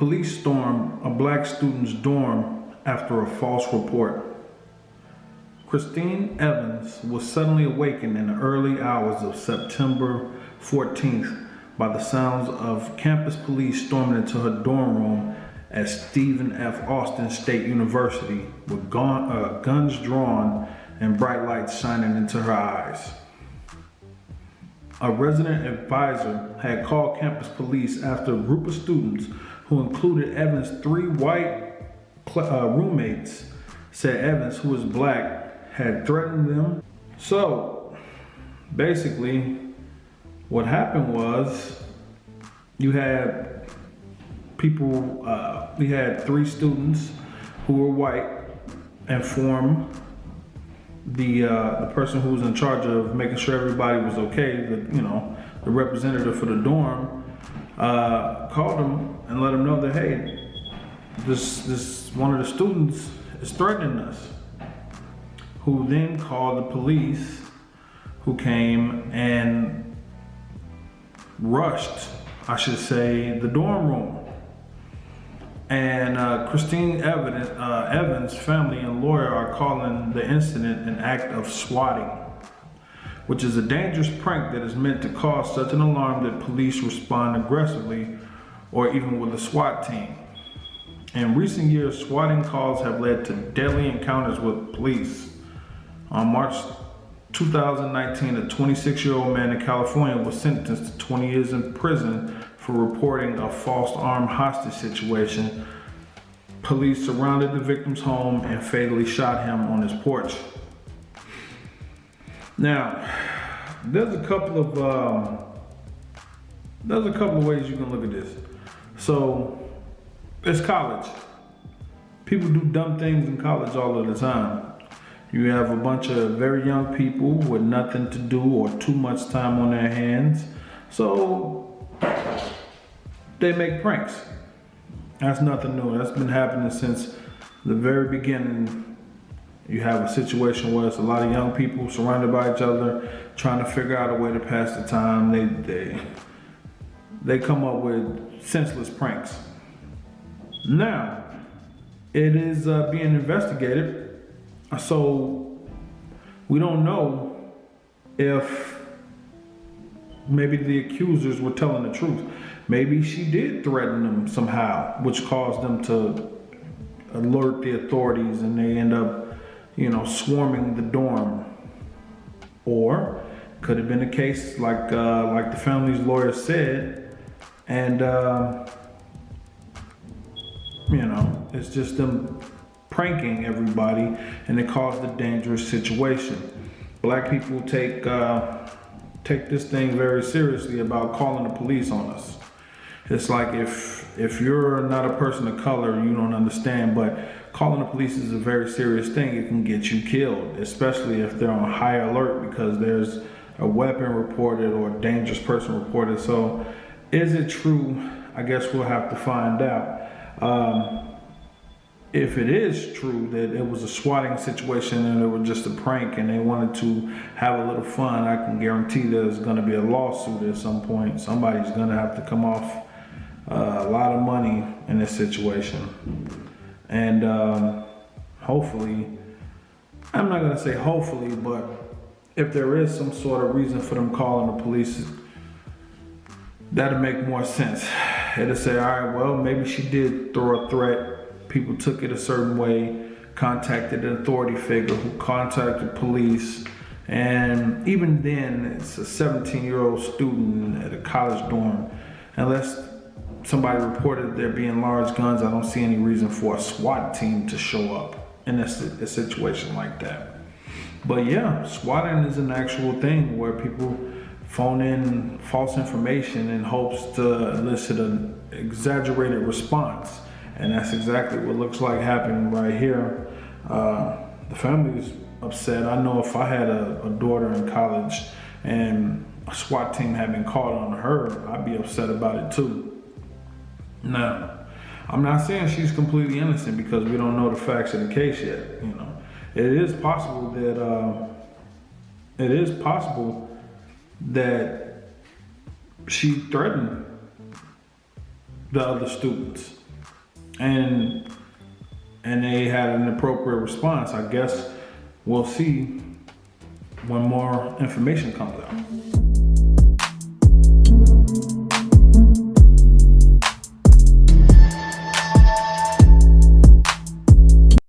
Police storm a black student's dorm after a false report. Christine Evans was suddenly awakened in the early hours of September 14th by the sounds of campus police storming into her dorm room at Stephen F. Austin State University with guns drawn and bright lights shining into her eyes. A resident advisor had called campus police after a group of students, who included Evans' three white roommates, said Evans, who was black, had threatened them. So basically what happened was you had we had three students who were white inform the person who was in charge of making sure everybody was okay, the representative for the dorm, called them and let them know that, hey, this one of the students is threatening us, who then called the police, who came and rushed, I should say, the dorm room. And Christine Evans' family and lawyer are calling the incident an act of swatting, which is a dangerous prank that is meant to cause such an alarm that police respond aggressively or even with a SWAT team. In recent years, swatting calls have led to deadly encounters with police. On March 2019, a 26-year-old man in California was sentenced to 20 years in prison for reporting a false armed hostage situation. Police surrounded the victim's home and fatally shot him on his porch. Now, there's a couple of ways you can look at this. So, it's college. People do dumb things in college all of the time. You have a bunch of very young people with nothing to do or too much time on their hands. So they make pranks. That's nothing new. That's been happening since the very beginning. You have a situation where it's a lot of young people surrounded by each other, trying to figure out a way to pass the time. They come up with senseless pranks. Now, it is being investigated. So we don't know if maybe the accusers were telling the truth. Maybe she did threaten them somehow, which caused them to alert the authorities and they end up, swarming the dorm. Or could have been a case like the family's lawyer said, and it's just them pranking everybody, and it caused a dangerous situation. Black people take this thing very seriously about calling the police on us. It's like if you're not a person of color, you don't understand, but calling the police is a very serious thing. It can get you killed, especially if they're on high alert because there's a weapon reported or a dangerous person reported. So is it true? I guess we'll have to find out. If it is true that it was a swatting situation and it was just a prank and they wanted to have a little fun, I can guarantee there's going to be a lawsuit at some point. Somebody's going to have to come off a lot of money in this situation. And hopefully, I'm not going to say hopefully, but if there is some sort of reason for them calling the police, that'll make more sense. It'll say, all right, well, maybe she did throw a threat. People took it a certain way, contacted an authority figure who contacted police. And even then, it's a 17-year-old student at a college dorm. Unless somebody reported there being large guns, I don't see any reason for a SWAT team to show up in a situation like that. But yeah, swatting is an actual thing where people phone in false information in hopes to elicit an exaggerated response. And that's exactly what looks like happening right here. The family's upset. I know if I had a daughter in college and a SWAT team had been called on her, I'd be upset about it too. Now, I'm not saying she's completely innocent because we don't know the facts of the case yet. It is possible that she threatened the other students. and they had an appropriate response. I guess we'll see when more information comes out.